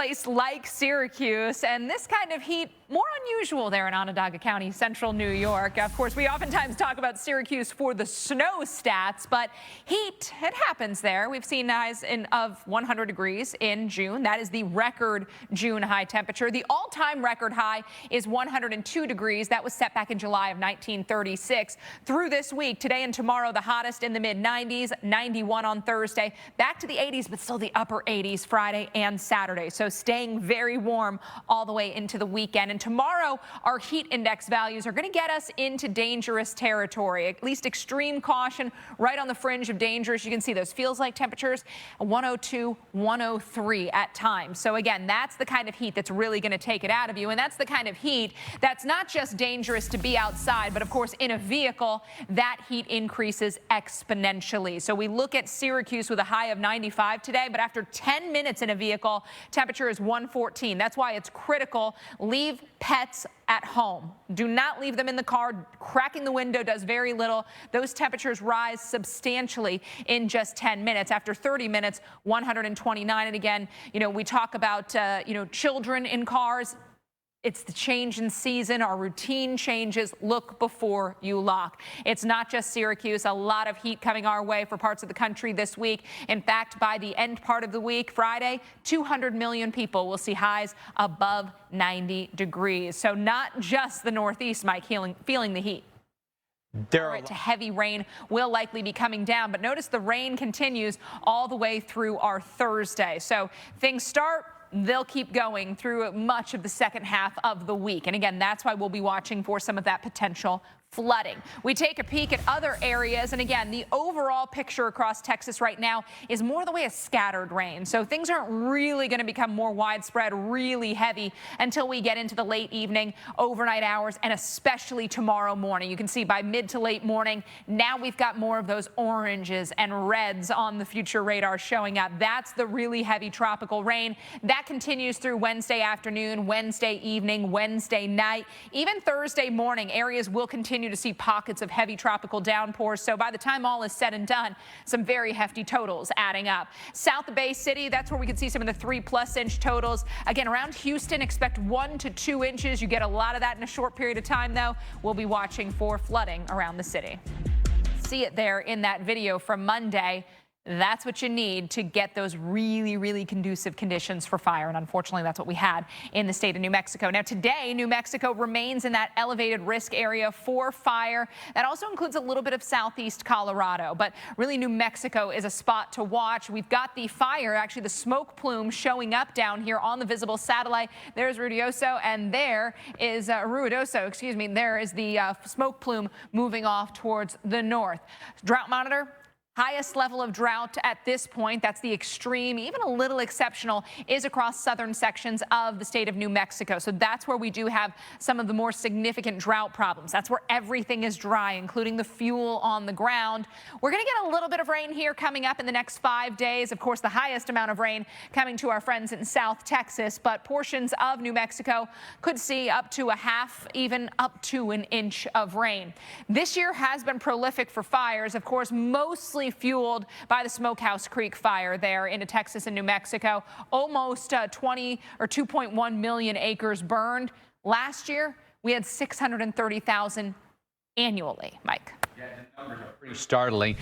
place like Syracuse, and this kind of heat more unusual there in Onondaga County, central New York. Of course, we oftentimes talk about Syracuse for the snow stats, but heat, it happens there. We've seen highs of 100 degrees in June. That is the record June high temperature. The all-time record high is 102 degrees. That was set back in July of 1936. Through this week, today and tomorrow, the hottest in the mid-90s, 91 on Thursday, back to the 80s, but still the upper 80s Friday and Saturday. So staying very warm all the way into the weekend. And tomorrow, our heat index values are going to get us into dangerous territory, at least extreme caution, right on the fringe of dangerous. You can see those feels like temperatures, 102, 103 at times. So again, that's the kind of heat that's really going to take it out of you. And that's the kind of heat that's not just dangerous to be outside, but of course, in a vehicle, that heat increases exponentially. So we look at Syracuse with a high of 95 today, but after 10 minutes in a vehicle, temperature is 114. That's why it's critical. Leave pets at home. Do not leave them in the car. Cracking the window does very little. Those temperatures rise substantially in just 10 minutes. After 30 minutes, 129. And again, we talk about, children in cars. It's the change in season. Our routine changes. Look before you lock. It's not just Syracuse. A lot of heat coming our way for parts of the country this week. In fact, by the end part of the week, Friday, 200 million people will see highs above 90 degrees. So not just the Northeast, Mike, feeling the heat. Heavy rain will likely be coming down, but notice the rain continues all the way through our Thursday. So things start. They'll keep going through much of the second half of the week. And again, that's why we'll be watching for some of that potential flooding. We take a peek at other areas, and again, the overall picture across Texas right now is more the way of scattered rain. So things aren't really going to become more widespread, really heavy until we get into the late evening, overnight hours, and especially tomorrow morning. You can see by mid to late morning, now we've got more of those oranges and reds on the future radar showing up. That's the really heavy tropical rain. That continues through Wednesday afternoon, Wednesday evening, Wednesday night. Even Thursday morning, areas will continue to see pockets of heavy tropical downpours. So by the time all is said and done, some very hefty totals adding up. South of Bay City, that's where we could see some of the 3+ inch totals. Again, around Houston, expect 1 to 2 inches. You get a lot of that in a short period of time, though. We'll be watching for flooding around the city. See it there in that video from Monday. That's what you need to get those really, really conducive conditions for fire. And unfortunately, that's what we had in the state of New Mexico. Now, today, New Mexico remains in that elevated risk area for fire. That also includes a little bit of southeast Colorado. But really, New Mexico is a spot to watch. We've got the fire, actually the smoke plume showing up down here on the visible satellite. There's Ruidoso, and there is there is the smoke plume moving off towards the north. Drought monitor. Highest level of drought at this point, that's the extreme, even a little exceptional, is across southern sections of the state of New Mexico. So that's where we do have some of the more significant drought problems. That's where everything is dry, including the fuel on the ground. We're going to get a little bit of rain here coming up in the next 5 days. Of course, the highest amount of rain coming to our friends in South Texas, but portions of New Mexico could see up to a half, even up to an inch of rain. This year has been prolific for fires, of course, mostly fueled by the Smokehouse Creek fire there into Texas and New Mexico. Almost 2.1 million acres burned. Last year, we had 630,000 annually, Mike. Yeah, the numbers are pretty startling.